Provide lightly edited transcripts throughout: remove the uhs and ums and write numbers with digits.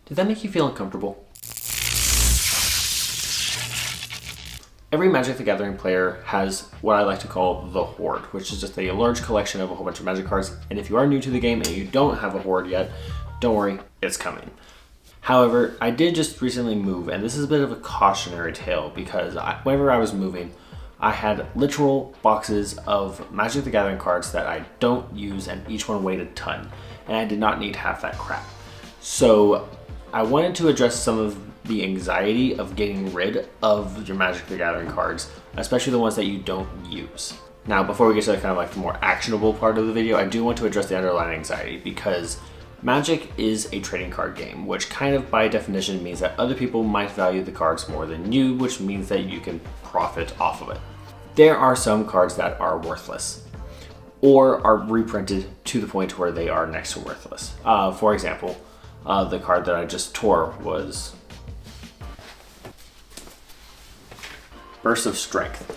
Did that make you feel uncomfortable? Every Magic the Gathering player has what I like to call the Hoard, which is just a large collection of a whole bunch of Magic cards. And if you are new to the game and you don't have a Hoard yet, don't worry, it's coming. However, I did just recently move, and this is a bit of a cautionary tale because whenever I was moving, I had literal boxes of Magic the Gathering cards that I don't use, and each one weighed a ton, and I did not need half that crap. So I wanted to address some of the anxiety of getting rid of your Magic the Gathering cards, especially the ones that you don't use. Now, before we get to the kind of like the more actionable part of the video, I do want to address the underlying anxiety because Magic is a trading card game, which kind of by definition means that other people might value the cards more than you, which means that you can profit off of it. There are some cards that are worthless or are reprinted to the point where they are next to worthless. For example, the card that I just tore was Burst of Strength,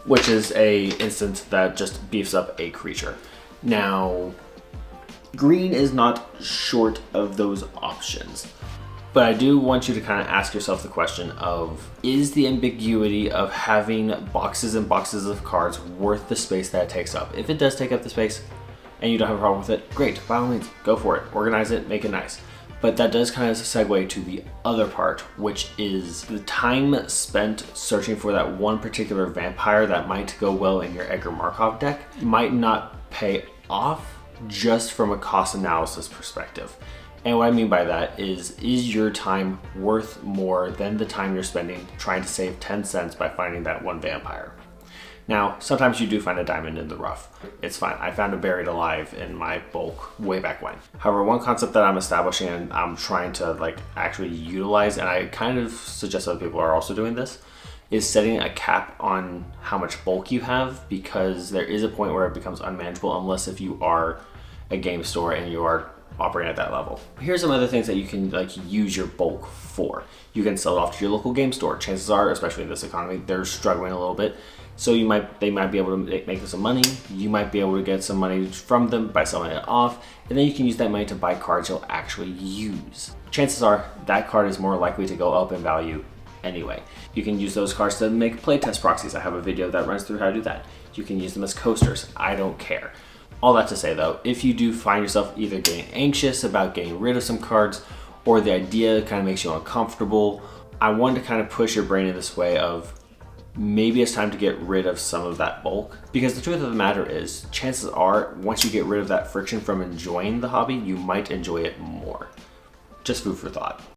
which is a instant that just beefs up a creature. Now, green is not short of those options, but I do want you to kind of ask yourself the question of, is the ambiguity of having boxes and boxes of cards worth the space that it takes up? If it does take up the space and you don't have a problem with it, great, by all means, go for it. Organize it, make it nice. But that does kind of segue to the other part, which is the time spent searching for that one particular vampire that might go well in your Edgar Markov deck might not pay off just from a cost analysis perspective. And what I mean by that is your time worth more than the time you're spending trying to save 10 cents by finding that one vampire? Now, sometimes you do find a diamond in the rough. It's fine. I found a buried alive in my bulk way back when. However, one concept that I'm establishing and I'm trying to like actually utilize, and I kind of suggest other people are also doing this, is setting a cap on how much bulk you have, because there is a point where it becomes unmanageable unless if you are a game store and you are operating at that level. Here's some other things that you can like use your bulk for. You can sell it off to your local game store. Chances are, especially in this economy, they're struggling a little bit. So they might be able to make some money. You might be able to get some money from them by selling it off, and then you can use that money to buy cards you'll actually use. Chances are that card is more likely to go up in value anyway. You can use those cards to make playtest proxies. I have a video that runs through how to do that. You can use them as coasters. I don't care. All that to say though, if you do find yourself either getting anxious about getting rid of some cards, or the idea kind of makes you uncomfortable, I want to kind of push your brain in this way of maybe it's time to get rid of some of that bulk. Because the truth of the matter is, chances are, once you get rid of that friction from enjoying the hobby, you might enjoy it more. Just food for thought.